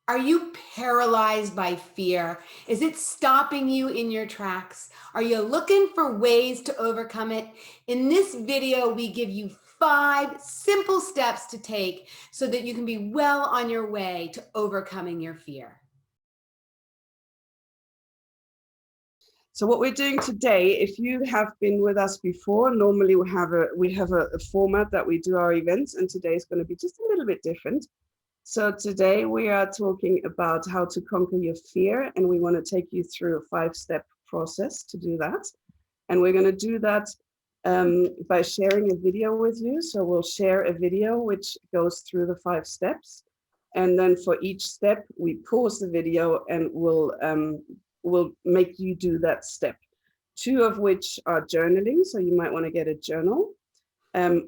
Are you paralyzed by fear? Is it stopping you in your tracks? Are you looking for ways to overcome it? In this video, we give you 5 simple steps to take so that you can be well on your way to overcoming your fear. So what we're doing today, if you have been with us before, normally we have a format that we do our events, and today is going to be just a little bit different. So today we are talking about how to conquer your fear, and we want to take you through a 5-step process to do that. And we're going to do that by sharing a video with you. So we'll share a video which goes through the 5 steps. And then for each step, we pause the video and we'll make you do that step. 2 of which are journaling. So you might want to get a journal.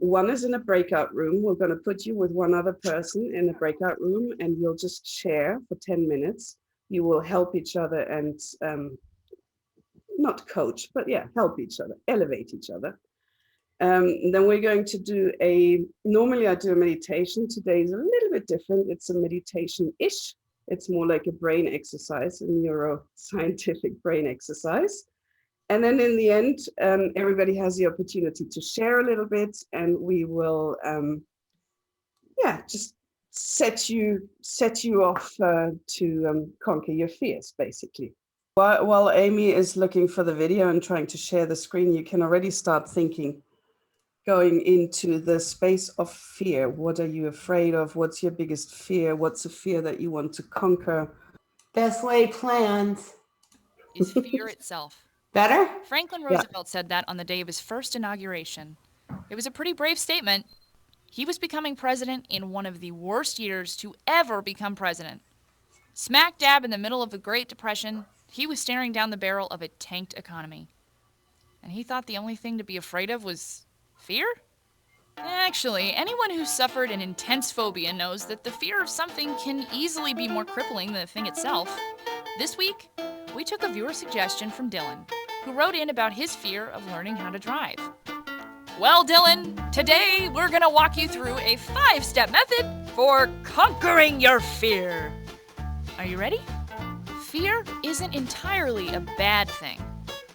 One is in a breakout room. We're going to put you with one other person in a breakout room, and you'll just share for 10 minutes. You will help each other and not coach, but yeah, help each other, elevate each other. Then we're going to do normally I do a meditation. Today is a little bit different. It's a meditation-ish. It's more like a brain exercise, a neuroscientific brain exercise. And then in the end, everybody has the opportunity to share a little bit, and we will, just set you off to conquer your fears, basically. While Amy is looking for the video and trying to share the screen, you can already start thinking, going into the space of fear. What are you afraid of? What's your biggest fear? What's a fear that you want to conquer? Best laid plans. Is fear itself. Better? Franklin Roosevelt said that on the day of his first inauguration. It was a pretty brave statement. He was becoming president in one of the worst years to ever become president. Smack dab in the middle of the Great Depression, he was staring down the barrel of a tanked economy. And he thought the only thing to be afraid of was fear? Actually, anyone who's suffered an intense phobia knows that the fear of something can easily be more crippling than the thing itself. This week, we took a viewer suggestion from Dylan, who wrote in about his fear of learning how to drive. Well, Dylan, today we're going to walk you through a 5-step method for conquering your fear. Are you ready? Fear isn't entirely a bad thing.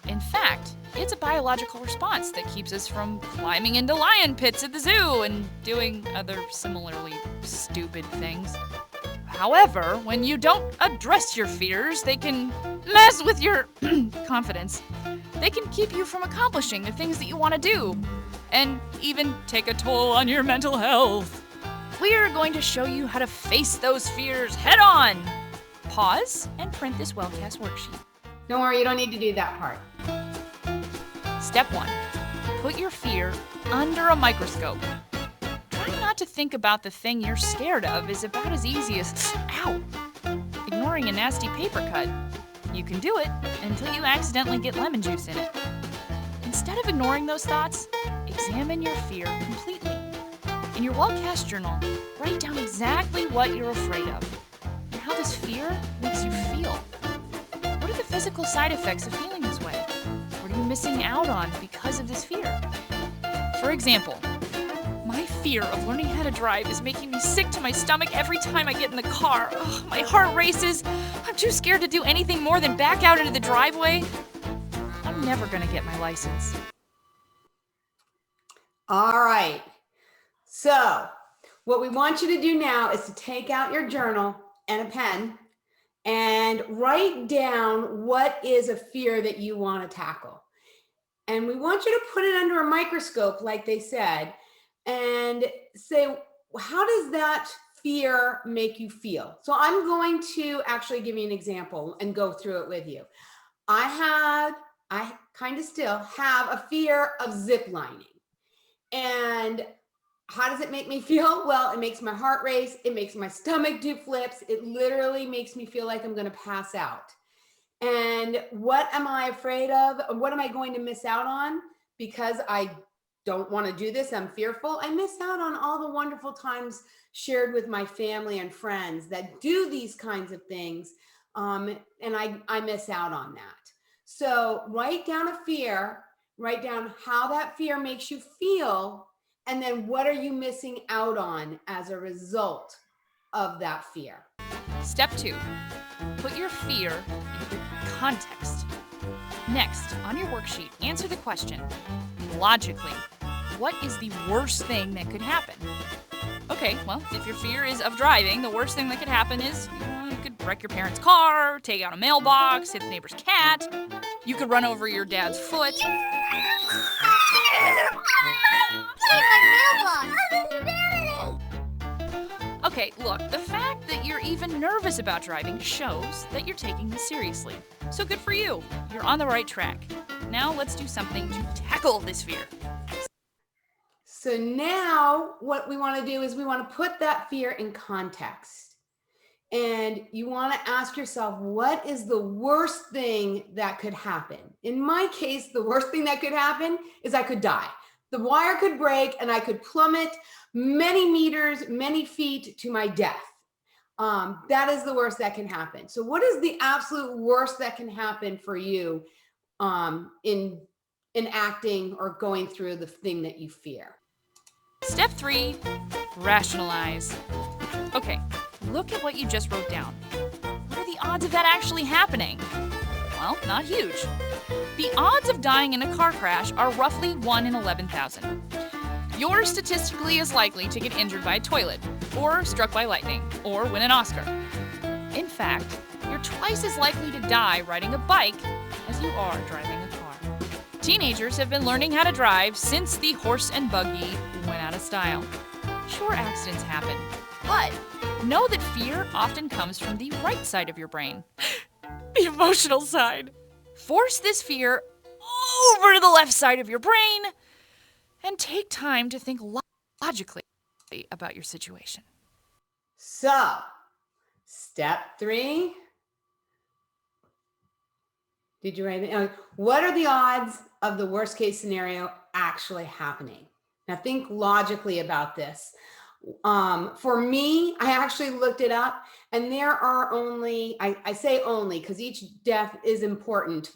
In fact, it's a biological response that keeps us from climbing into lion pits at the zoo and doing other similarly stupid things. However, when you don't address your fears, they can mess with your confidence. They can keep you from accomplishing the things that you want to do, and even take a toll on your mental health. We're going to show you how to face those fears head on. Pause and print this Wellcast worksheet. Don't worry, you don't need to do that part. Step 1. Put your fear under a microscope. Trying not to think about the thing you're scared of is about as easy as, ow, ignoring a nasty paper cut. You can do it until you accidentally get lemon juice in it. Instead of ignoring those thoughts, examine your fear completely. In your Wellcast journal, write down exactly what you're afraid of and how this fear makes you feel. What are the physical side effects of feeling this way? What are you missing out on because of this fear? For example, my fear of learning how to drive is making me sick to my stomach every time I get in the car. Ugh, my heart races. I'm too scared to do anything more than back out into the driveway. I'm never gonna get my license. All right. So what we want you to do now is to take out your journal and a pen and write down what is a fear that you want to tackle. And we want you to put it under a microscope, like they said, and say, how does that fear make you feel? So I'm going to actually give you an example and go through it with you. I kind of still have a fear of zip lining. And how does it make me feel? Well, it makes my heart race. It makes my stomach do flips. It literally makes me feel like I'm going to pass out. And what am I afraid of? What am I going to miss out on? Because I don't want to do this, I'm fearful. I miss out on all the wonderful times shared with my family and friends that do these kinds of things. And I miss out on that. So write down a fear, write down how that fear makes you feel, and then what are you missing out on as a result of that fear? Step 2, put your fear into context. Next, on your worksheet, answer the question, logically, what is the worst thing that could happen? Okay, well, if your fear is of driving, the worst thing that could happen is you could wreck your parents' car, take out a mailbox, hit the neighbor's cat, you could run over your dad's foot. Okay, look, the fact that you're even nervous about driving shows that you're taking this seriously. So good for you. You're on the right track. Now let's do something to tackle this fear. So now what we want to do is we want to put that fear in context. And you want to ask yourself, what is the worst thing that could happen? In my case, the worst thing that could happen is I could die. The wire could break and I could plummet many meters, many feet to my death. That is the worst that can happen. So what is the absolute worst that can happen for you in acting or going through the thing that you fear? Step 3, rationalize. Okay, look at what you just wrote down. What are the odds of that actually happening? Well, not huge. The odds of dying in a car crash are roughly 1 in 11,000. You're statistically as likely to get injured by a toilet, or struck by lightning, or win an Oscar. In fact, you're twice as likely to die riding a bike as you are driving a car. Teenagers have been learning how to drive since the horse and buggy went out of style. Sure, accidents happen, but know that fear often comes from the right side of your brain, the emotional side. Force this fear over to the left side of your brain and take time to think logically about your situation. So, step 3. Did you write it? What are the odds of the worst case scenario actually happening? Now think logically about this. For me, I actually looked it up, and there are only, I say only because each death is important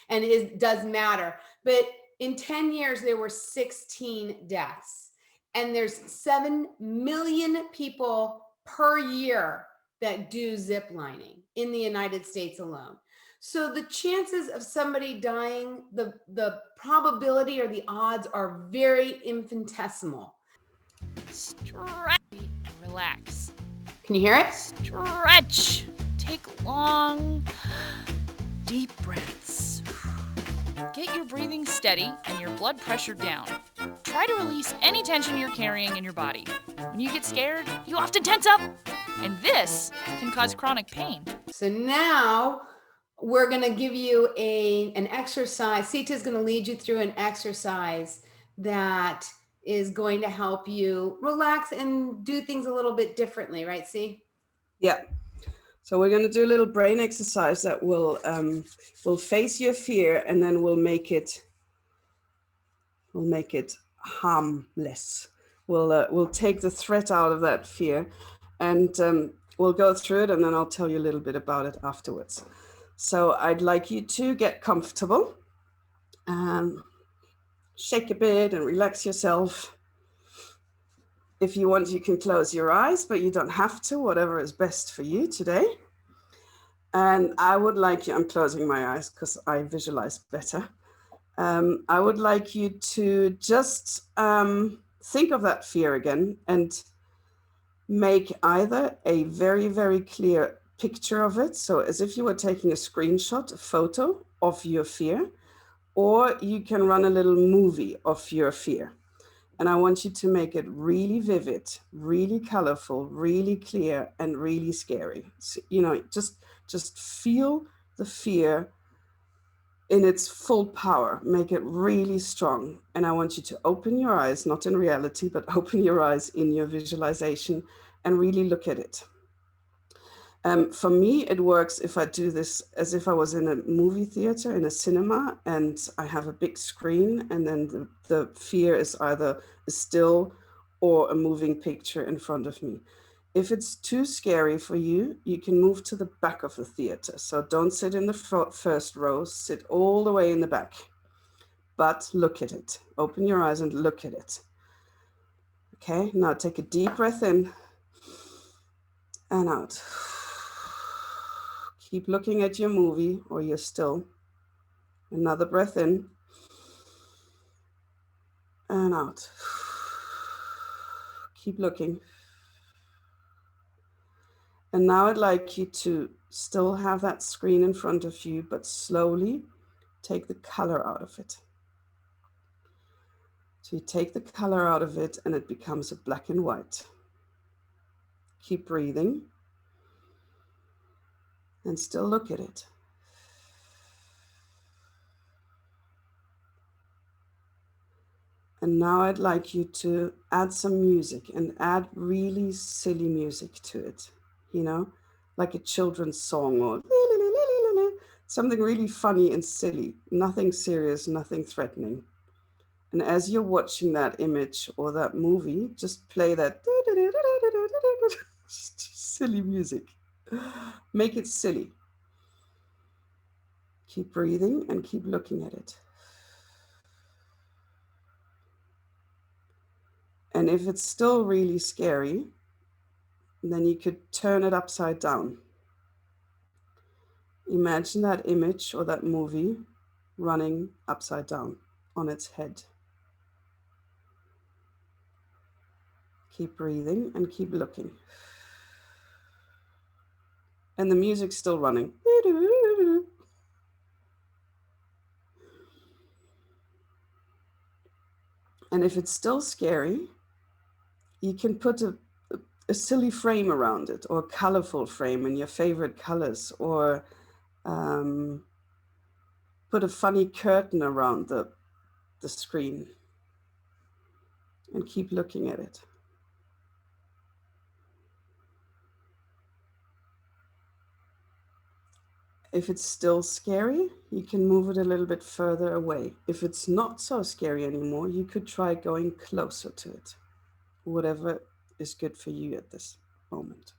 and it does matter, but in 10 years, there were 16 deaths, and there's 7 million people per year that do zip lining in the United States alone. So the chances of somebody dying, the probability or the odds are very infinitesimal. Stretch. Relax. Can you hear it? Stretch. Take long, deep breaths. Get your breathing steady and your blood pressure down. Try to release any tension you're carrying in your body. When you get scared, you often tense up, and this can cause chronic pain. So now we're going to give you an exercise. Sittah is going to lead you through an exercise that is going to help you relax and do things a little bit differently, right, Si? Yeah. So we're going to do a little brain exercise that will face your fear, and then we'll make it harmless. We'll take the threat out of that fear, and we'll go through it, and then I'll tell you a little bit about it afterwards. So I'd like you to get comfortable, shake a bit and relax yourself. If you want, you can close your eyes, but you don't have to, whatever is best for you today. And I would like you, I'm closing my eyes because I visualize better. I would like you to just think of that fear again and make either a very, very clear picture of it, so as if you were taking a screenshot, a photo of your fear, or you can run a little movie of your fear. And I want you to make it really vivid, really colorful, really clear, and really scary. So, just feel the fear in its full power. Make it really strong. And I want you to open your eyes, not in reality, but open your eyes in your visualization and really look at it. For me, it works if I do this as if I was in a movie theater, in a cinema, and I have a big screen, and then the fear is either a still or a moving picture in front of me. If it's too scary for you, you can move to the back of the theater. So don't sit in the first row, sit all the way in the back. But look at it. Open your eyes and look at it. Okay, now take a deep breath in and out. Keep looking at your movie or your still. Another breath in and out. Keep looking. And now I'd like you to still have that screen in front of you, but slowly take the color out of it. So you take the color out of it and it becomes a black and white. Keep breathing and still look at it. And now I'd like you to add some music and add really silly music to it, you know, like a children's song or something really funny and silly, nothing serious, nothing threatening. And as you're watching that image or that movie, just play that silly music. Make it silly. Keep breathing and keep looking at it. And if it's still really scary, then you could turn it upside down. Imagine that image or that movie running upside down on its head. Keep breathing and keep looking. And the music's still running. And if it's still scary, you can put a silly frame around it, or a colorful frame in your favorite colors, or put a funny curtain around the screen and keep looking at it. If it's still scary, you can move it a little bit further away. If it's not so scary anymore, you could try going closer to it, whatever is good for you at this moment.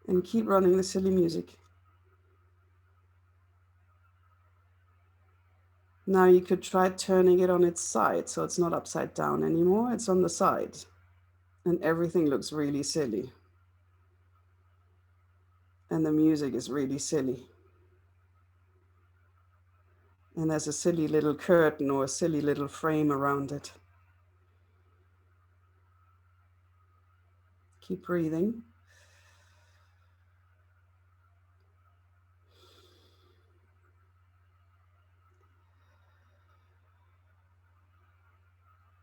And keep running the silly music. Now you could try turning it on its side, so it's not upside down anymore, it's on the side. And everything looks really silly. And the music is really silly. And there's a silly little curtain or a silly little frame around it. Keep breathing.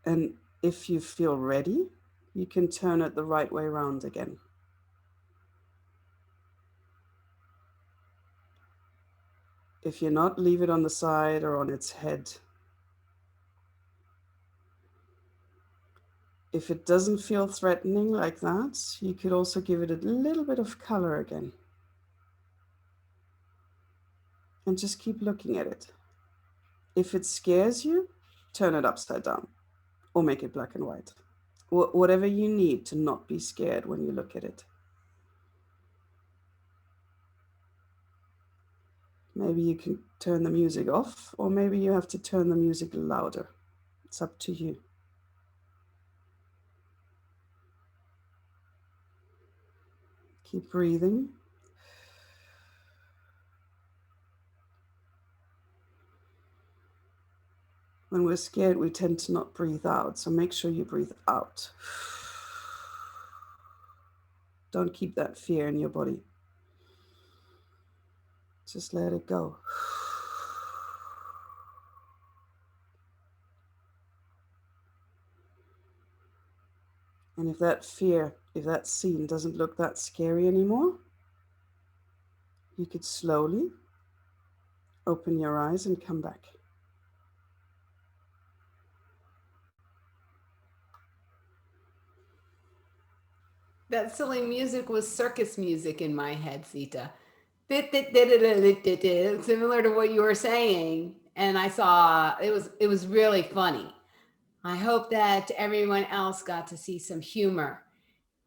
And if you feel ready, you can turn it the right way around again. If you're not, leave it on the side or on its head. If it doesn't feel threatening like that, you could also give it a little bit of color again. And just keep looking at it. If it scares you, turn it upside down or make it black and white. Whatever you need to not be scared when you look at it. Maybe you can turn the music off, or maybe you have to turn the music louder. It's up to you. Keep breathing. When we're scared, we tend to not breathe out, so make sure you breathe out. Don't keep that fear in your body. Just let it go. And if that fear, if that scene doesn't look that scary anymore, you could slowly open your eyes and come back. That silly music was circus music in my head, Sita. Similar to what you were saying. And I saw it was really funny. I hope that everyone else got to see some humor,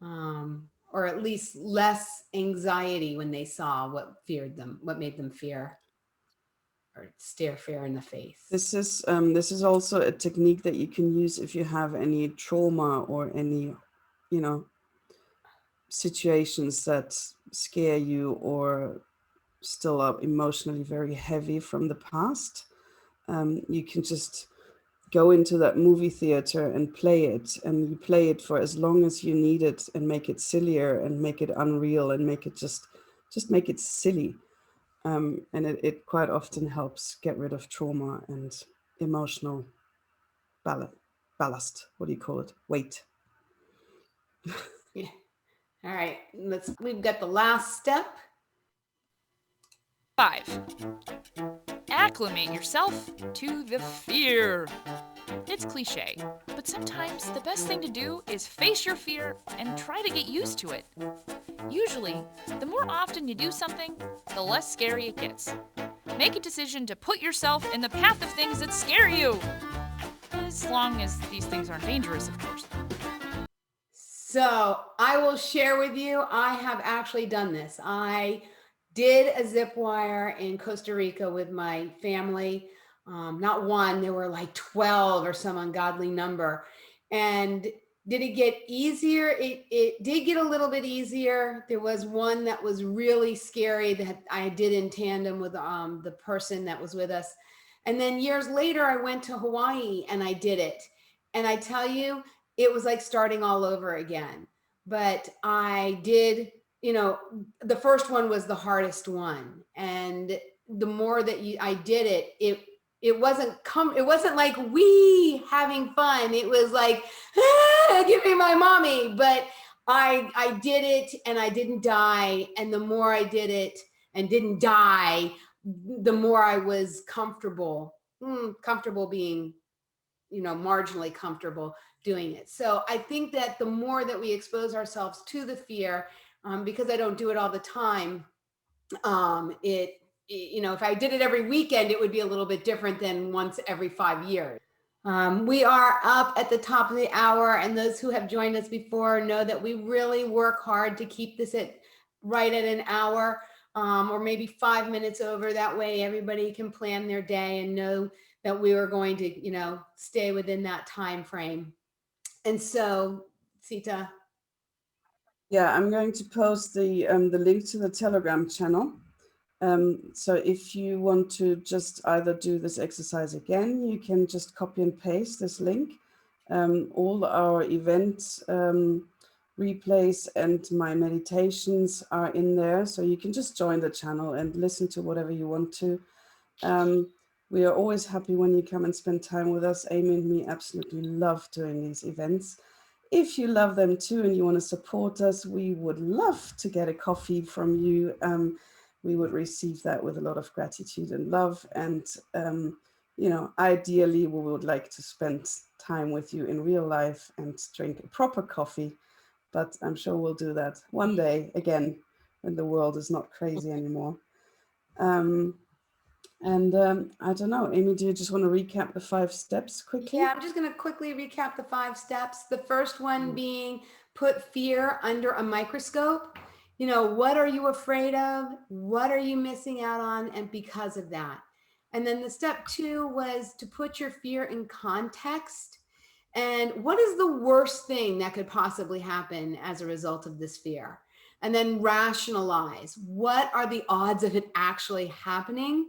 or at least less anxiety when they saw what feared them, what made them fear or stare fear in the face. This is also a technique that you can use if you have any trauma or any, situations that scare you or still are emotionally very heavy from the past, you can just go into that movie theater and play it, and you play it for as long as you need it, and make it sillier and make it unreal and make it just make it silly. And it quite often helps get rid of trauma and emotional ballast. What do you call it? Weight. Yeah. All right. We've got the last step. 5. Acclimate yourself to the fear. It's cliche, but sometimes the best thing to do is face your fear and try to get used to it. Usually, the more often you do something, the less scary it gets. Make a decision to put yourself in the path of things that scare you. As long as these things aren't dangerous, of course. So I will share with you, I have actually done this. I did a zip wire in Costa Rica with my family. Not one, there were like 12 or some ungodly number. And did it get easier? It did get a little bit easier. There was one that was really scary that I did in tandem with the person that was with us. And then years later, I went to Hawaii and I did it. And I tell you, it was like starting all over again. But I did, the first one was the hardest one. And the more that I did it wasn't like we having fun. It was like, give me my mommy. But I did it and I didn't die. And the more I did it and didn't die, the more I was comfortable being, marginally comfortable doing it. So I think that the more that we expose ourselves to the fear, because I don't do it all the time, if I did it every weekend, it would be a little bit different than once every 5 years. We are up at the top of the hour, and those who have joined us before know that we really work hard to keep this right at an hour, or maybe 5 minutes over. That way everybody can plan their day and know that we were going to, stay within that time frame. And so, Sittah. Yeah, I'm going to post the link to the Telegram channel. So if you want to just either do this exercise again, you can just copy and paste this link. All our event replays and my meditations are in there, so you can just join the channel and listen to whatever you want to. We are always happy when you come and spend time with us. Amy and me absolutely love doing these events. If you love them too and you want to support us, we would love to get a coffee from you. We would receive that with a lot of gratitude and love. And, ideally, we would like to spend time with you in real life and drink a proper coffee. But I'm sure we'll do that one day again when the world is not crazy anymore. I don't know, Amy, do you just want to recap the 5 steps quickly? Yeah, I'm just going to quickly recap the 5 steps. The first one being put fear under a microscope. What are you afraid of? What are you missing out on? And because of that. And then the step 2 was to put your fear in context. And what is the worst thing that could possibly happen as a result of this fear? And then rationalize. What are the odds of it actually happening?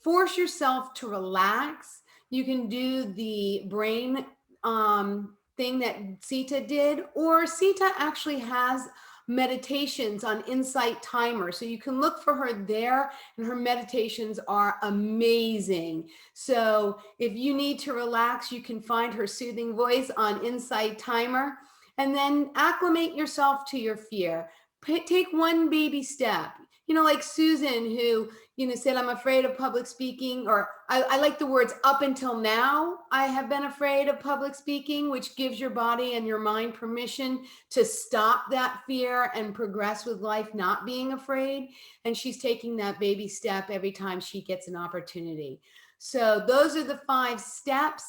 Force yourself to relax. You can do the brain thing that Sittah did, or Sittah actually has meditations on Insight Timer. So you can look for her there, and her meditations are amazing. So if you need to relax, you can find her soothing voice on Insight Timer, and then acclimate yourself to your fear. Take one baby step. Like Susan, who, said, I'm afraid of public speaking, or I like the words, up until now, I have been afraid of public speaking, which gives your body and your mind permission to stop that fear and progress with life, not being afraid. And she's taking that baby step every time she gets an opportunity. So those are the 5 steps.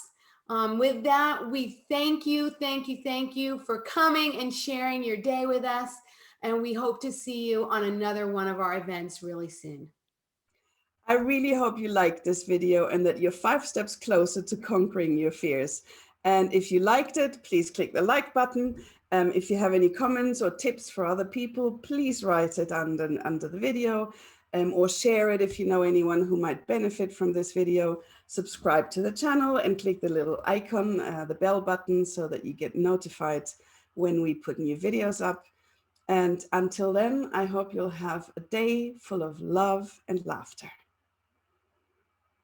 With that, we thank you for coming and sharing your day with us. And we hope to see you on another one of our events really soon. I really hope you liked this video and that you're 5 steps closer to conquering your fears. And if you liked it, please click the like button If you have any comments or tips for other people, please write it under the video, or share it if you know anyone who might benefit from this video. Subscribe to the channel and click the little icon, the bell button, so that you get notified when we put new videos up. And until then, I hope you'll have a day full of love and laughter.